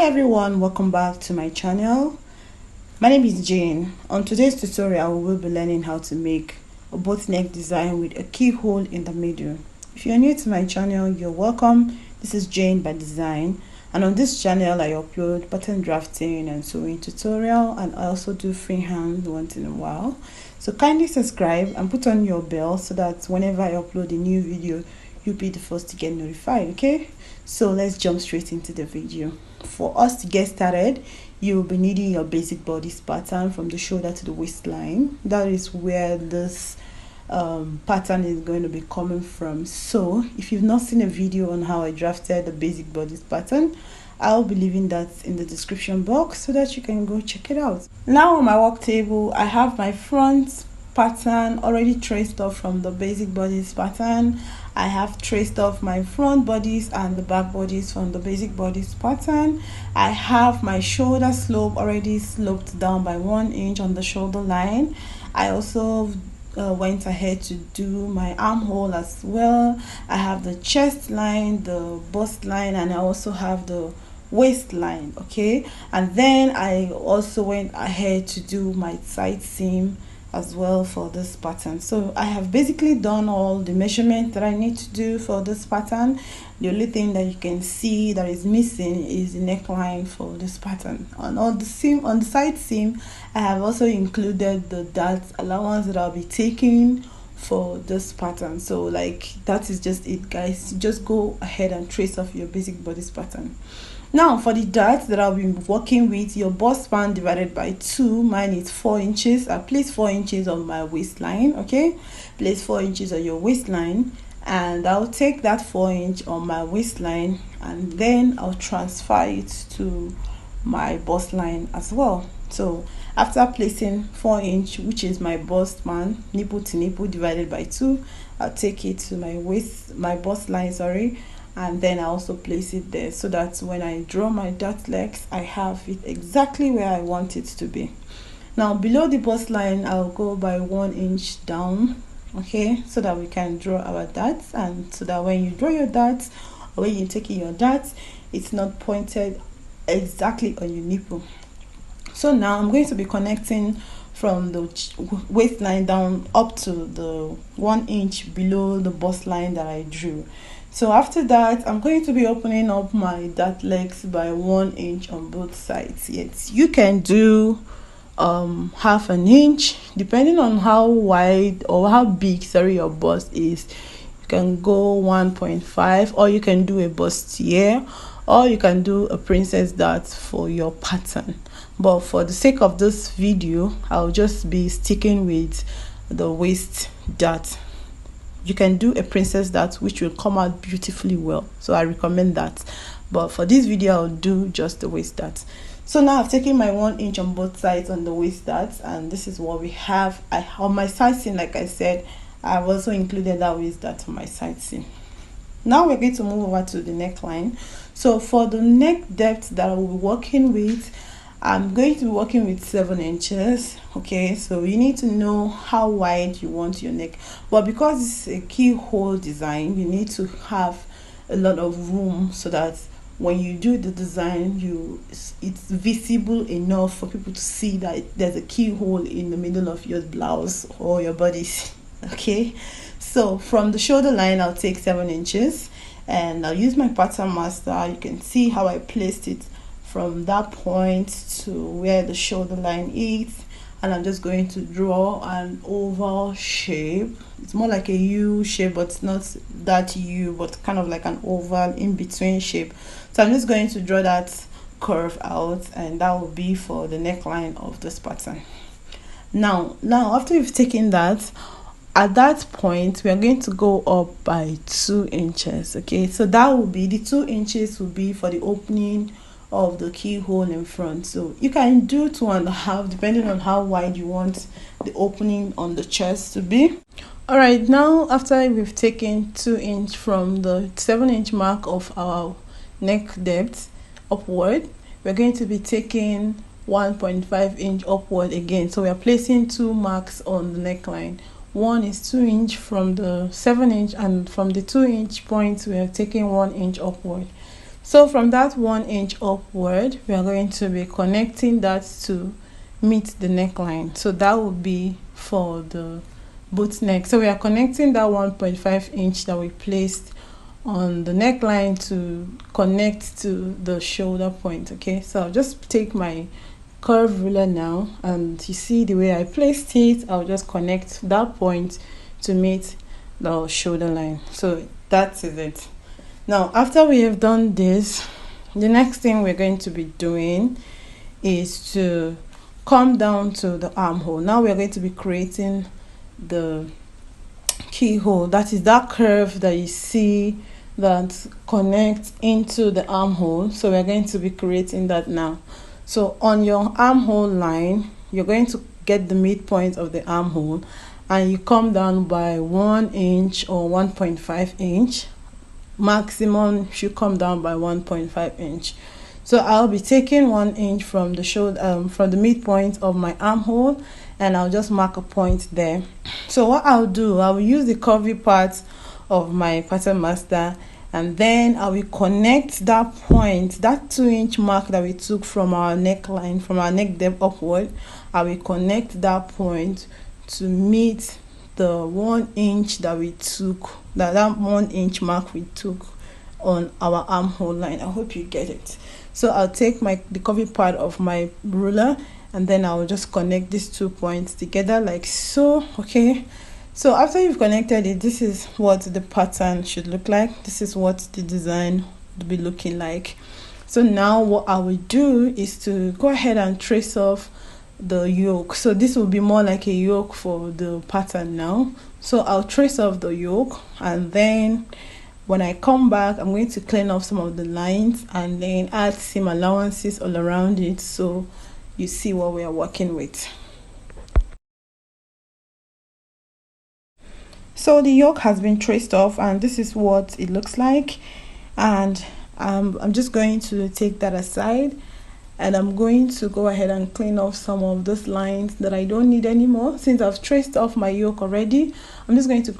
Hi everyone, welcome back to my channel. My name is Jane. On today's tutorial we will be learning how to make a boat neck design with a keyhole in the middle. If you're new to my channel, you're welcome. This is JaneByDesign, and on this channel I upload pattern drafting and sewing tutorial, and I also do freehand once in a while. So kindly subscribe and put on your bell so that whenever I upload a new video you'll be the first to get notified. Okay, so let's jump straight into the video. For us to get started, you will be needing your basic bodice pattern from the shoulder to the waistline. That is where this pattern is going to be coming from. So if you've not seen a video on how I drafted the basic bodice pattern, I'll be leaving that in the description box so that you can go check it out. Now on my work table I have my front pattern already traced off from the basic bodice pattern. I have traced off my front bodice and the back bodice from the basic bodice pattern. I have my shoulder slope already sloped down by 1 inch on the shoulder line. I also went ahead to do my armhole as well. I have the chest line, the bust line, and I also have the waistline. Okay, and then I also went ahead to do my side seam as well for this pattern. So I have basically done all the measurements that I need to do for this pattern. The only thing that you can see that is missing is the neckline for this pattern. On the seam, on the side seam, I have also included the dart allowance that I'll be taking for this pattern. So like that is just it, guys. Just go ahead and trace off your basic bodice pattern. Now for the darts that I'll be working with, your bust span divided by 2, mine is 4 inches. I place 4 inches on my waistline. Okay, place 4 inches on your waistline, and I'll take that 4 inch on my waistline and then I'll transfer it to my bust line as well. So after placing 4 inch, which is my bust span, nipple to nipple divided by 2, I'll take it to my bust line, sorry, and then I also place it there so that when I draw my dart legs I have it exactly where I want it to be. Now below the bust line I'll go by 1 inch down, okay, so that we can draw our darts, and so that when you draw your darts or when you're taking your darts, it's not pointed exactly on your nipple. So now I'm going to be connecting from the waistline down up to the 1 inch below the bust line that I drew. So after that I'm going to be opening up my dart legs by 1 inch on both sides. Yes, you can do half an inch depending on how wide or how big, sorry, your bust is. You can go 1.5, or you can do a bustier, or you can do a princess dart for your pattern. But for the sake of this video I'll just be sticking with the waist dart. You can do a princess dart which will come out beautifully well, so I recommend that, but for this video I'll do just the waist dart. So now I've taken my 1 inch on both sides on the waist dart, and this is what we have. On my side seam, like I said, I've also included that waist dart on my side seam. Now we're going to move over to the neckline. So for the neck depth that I will be working with, I'm going to be working with 7 inches. Okay, so you need to know how wide you want your neck. But because it's a keyhole design, you need to have a lot of room so that when you do the design, it's visible enough for people to see that there's a keyhole in the middle of your blouse or your bodice. Okay, so from the shoulder line I'll take 7 inches and I'll use my pattern master. You can see how I placed it from that point to where the shoulder line is, and I'm just going to draw an oval shape. It's more like a U shape, but it's not that U, but kind of like an oval in between shape. So I'm just going to draw that curve out, and that will be for the neckline of this pattern. Now after you've taken that, at that point we are going to go up by 2 inches. Okay, so that will be the 2 inches will be for the opening of the keyhole in front. So you can do 2.5 depending on how wide you want the opening on the chest to be. All right, now after we've taken 2 inch from the 7 inch mark of our neck depth upward, we're going to be taking 1.5 inch upward again. So we are placing 2 marks on the neckline. One is 2 inch from the 7 inch, and from the 2 inch point we are taking 1 inch upward. So from that 1 inch upward, we are going to be connecting that to meet the neckline. So that will be for the boot neck. So we are connecting that 1.5 inch that we placed on the neckline to connect to the shoulder point. Okay, so I'll just take my curve ruler now, and you see the way I placed it, I'll just connect that point to meet the shoulder line. So that is it. Now after we have done this, the next thing we're going to be doing is to come down to the armhole. Now we're going to be creating the keyhole. That is that curve that you see that connects into the armhole. So we're going to be creating that now. So on your armhole line, you're going to get the midpoint of the armhole, and you come down by 1 inch or 1.5 inch. Maximum should come down by 1.5 inch. So I'll be taking 1 inch from the shoulder, from the midpoint of my armhole, and I'll just mark a point there. So what I'll do, I will use the curvy part of my pattern master, and then I will connect that point, that 2 inch mark that we took from our neckline, from our neck depth upward. I will connect that point to meet the 1 inch that we took, that 1 inch mark we took on our armhole line. I hope you get it. So I'll take the curvy part of my ruler, and then I'll just connect these 2 points together like so. Okay, so after you've connected it, this is what the pattern should look like. This is what the design will be looking like. So now what I will do is to go ahead and trace off the yoke. So this will be more like a yoke for the pattern now. So I'll trace off the yoke, and then when I come back, I'm going to clean off some of the lines and then add seam allowances all around it, so you see what we are working with. So the yoke has been traced off, and this is what it looks like. And I'm just going to take that aside, and I'm going to go ahead and clean off some of those lines that I don't need anymore. Since I've traced off my yoke already, I'm just going to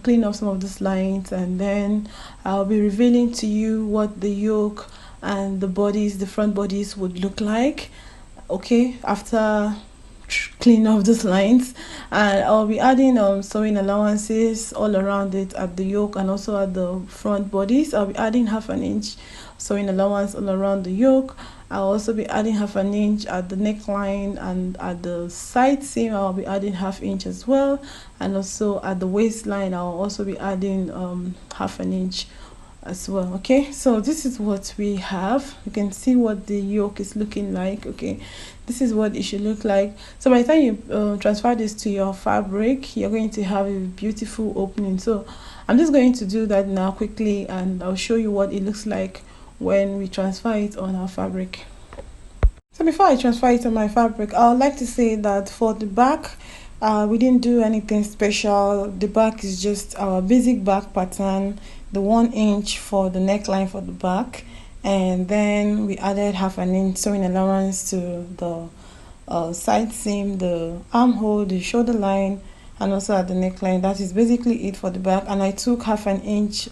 clean off some of those lines, and then I'll be revealing to you what the yoke and the bodies, the front bodies, would look like, okay, after clean off those lines. And I'll be adding sewing allowances all around it at the yoke and also at the front bodies. I'll be adding 1/2 inch sewing allowance all around the yoke. I'll also be adding 1/2 inch at the neckline, and at the side seam I'll be adding 1/2 inch as well, and also at the waistline I'll also be adding 1/2 inch as well. Okay, so this is what we have. You can see what the yoke is looking like. Okay, this is what it should look like. So by the time you transfer this to your fabric, you're going to have a beautiful opening. So I'm just going to do that now quickly, and I'll show you what it looks like when we transfer it on our fabric. So before I transfer it on my fabric, I would like to say that for the back, we didn't do anything special. The back is just our basic back pattern, the 1 inch for the neckline for the back, and then we added 1/2 inch sewing allowance to the side seam, the armhole, the shoulder line, and also at the neckline. That is basically it for the back. And I took 1/2 inch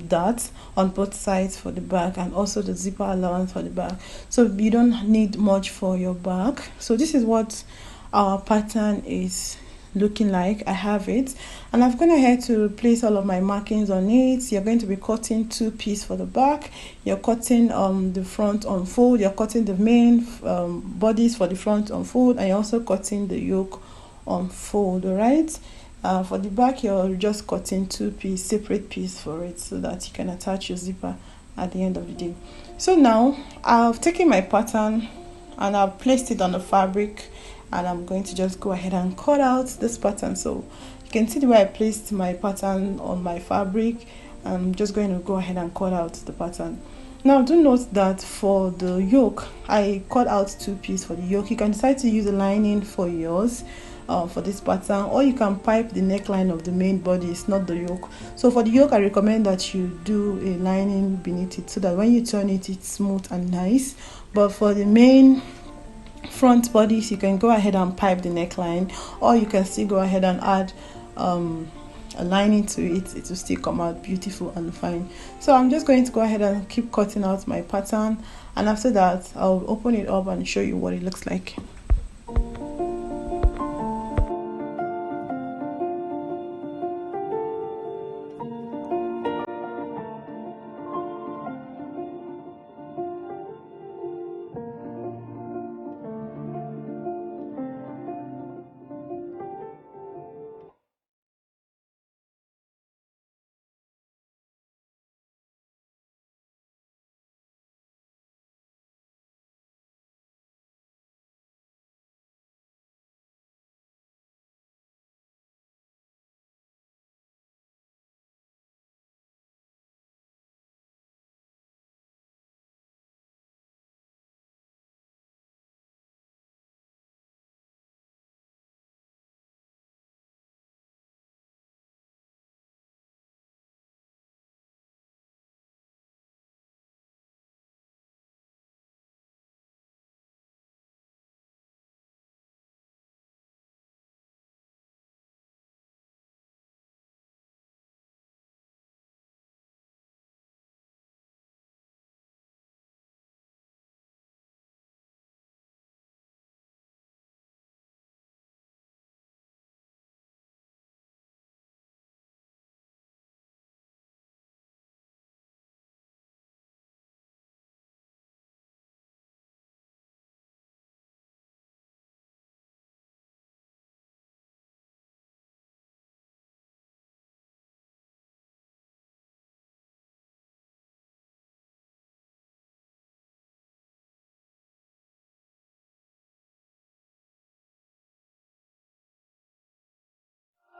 dart on both sides for the back, and also the zipper allowance for the back. So you don't need much for your back. So this is what our pattern is looking like. I have it, and I've gone ahead to place all of my markings on it. You're going to be cutting 2 pieces for the back. You're cutting the front unfold. You're cutting the main bodies for the front unfold, and you're also cutting the yoke unfold. All right, for the back you're just cutting 2 pieces, separate piece for it, so that you can attach your zipper at the end of the day. So now I've taken my pattern and I've placed it on the fabric, and I'm going to just go ahead and cut out this pattern. So you can see the way I placed my pattern on my fabric. I'm just going to go ahead and cut out the pattern. Now do note that for the yoke, I cut out 2 pieces for the yoke. You can decide to use a lining for yours for this pattern, or you can pipe the neckline of the main body. It's not the yoke. So for the yoke, I recommend that you do a lining beneath it, so that when you turn it, it's smooth and nice. But for the main front bodies, you can go ahead and pipe the neckline, or you can still go ahead and add a lining to it, it will still come out beautiful and fine. So I'm just going to go ahead and keep cutting out my pattern, and after that I'll open it up and show you what it looks like.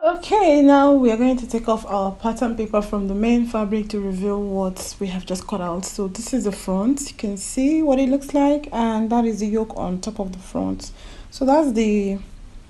Okay, now we are going to take off our pattern paper from the main fabric to reveal what we have just cut out. So this is the front, you can see what it looks like, and that is the yoke on top of the front. So that's the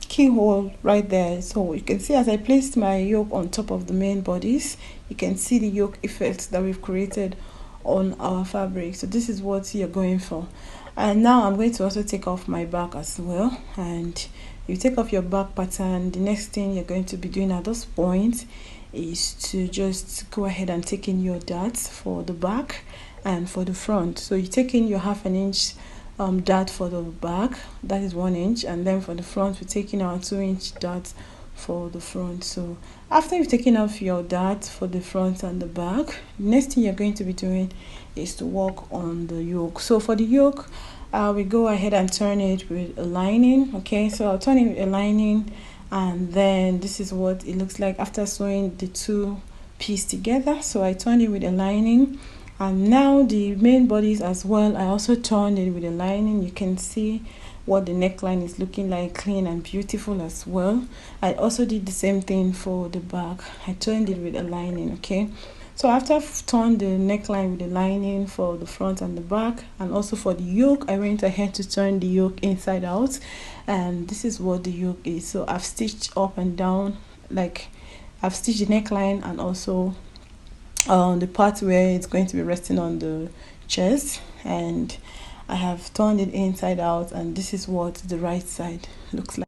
keyhole right there. So you can see as I placed my yoke on top of the main bodies, you can see the yoke effect that we've created on our fabric. So this is what you're going for. And now I'm going to also take off my back as well. And you take off your back pattern, the next thing you're going to be doing at this point is to just go ahead and take in your darts for the back and for the front. So you take in your 1/2 inch dart for the back, that is 1 inch, and then for the front we're taking our 2-inch dart for the front. So after you've taken off your dart for the front and the back, next thing you're going to be doing is to work on the yoke. So for the yoke, we go ahead and turn it with a lining. Okay, so I'll turn it with a lining, and then this is what it looks like after sewing the two pieces together. So I turned it with a lining, and now the main bodies as well, I also turned it with a lining. You can see what the neckline is looking like, clean and beautiful as well. I also did the same thing for the back. I turned it with a lining. Okay, so after I've turned the neckline with the lining for the front and the back, and also for the yoke, I went ahead to turn the yoke inside out, and this is what the yoke is. So I've stitched up and down, like I've stitched the neckline and also the part where it's going to be resting on the chest, and I have turned it inside out, and this is what the right side looks like.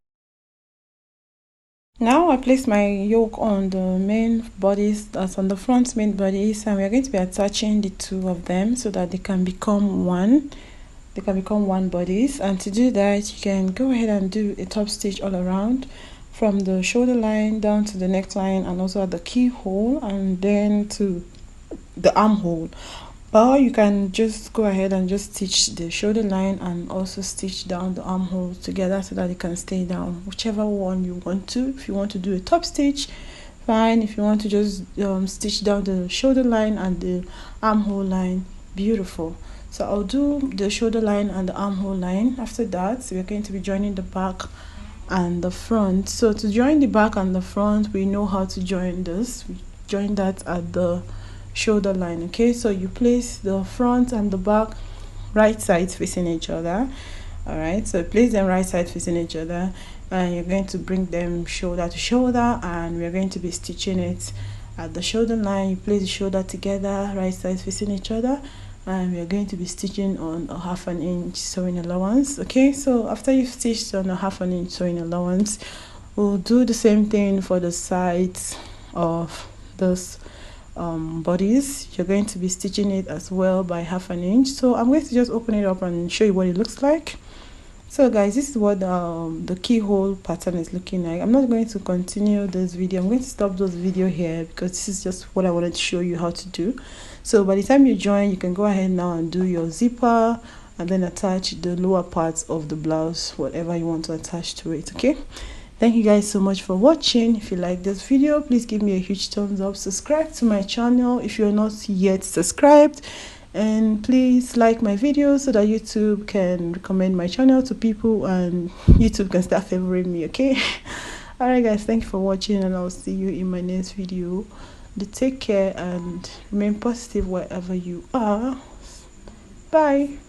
Now I place my yoke on the main bodies, that's on the front main bodies, and we are going to be attaching the two of them so that they can become one. They can become one bodies, and to do that you can go ahead and do a top stitch all around from the shoulder line down to the neckline, and also at the keyhole, and then to the armhole. Or you can just go ahead and just stitch the shoulder line and also stitch down the armhole together so that it can stay down, whichever one you want to. If you want to do a top stitch, fine. If you want to just stitch down the shoulder line and the armhole line, beautiful. So I'll do the shoulder line and the armhole line. After that, we're going to be joining the back and the front. So to join the back and the front, we know how to join this. We join that at the shoulder line. Okay, so you place the front and the back right sides facing each other. All right, so place them right side facing each other, and you're going to bring them shoulder to shoulder, and we're going to be stitching it at the shoulder line. You place the shoulder together, right sides facing each other, and we're going to be stitching on a 1/2 inch sewing allowance. Okay, so after you've stitched on a 1/2 inch sewing allowance, we'll do the same thing for the sides of this bodies. You're going to be stitching it as well by 1/2 inch. So I'm going to just open it up and show you what it looks like. So guys, this is what the keyhole pattern is looking like. I'm not going to continue this video. I'm going to stop this video here because this is just what I wanted to show you how to do. So by the time you join, you can go ahead now and do your zipper and then attach the lower parts of the blouse, whatever you want to attach to it. Okay, thank you guys so much for watching. If you like this video, please give me a huge thumbs up. Subscribe to my channel if you're not yet subscribed, and please like my videos so that YouTube can recommend my channel to people and YouTube can start favoring me. Okay, all right guys, thank you for watching, and I'll see you in my next video. Take care and remain positive wherever you are. Bye.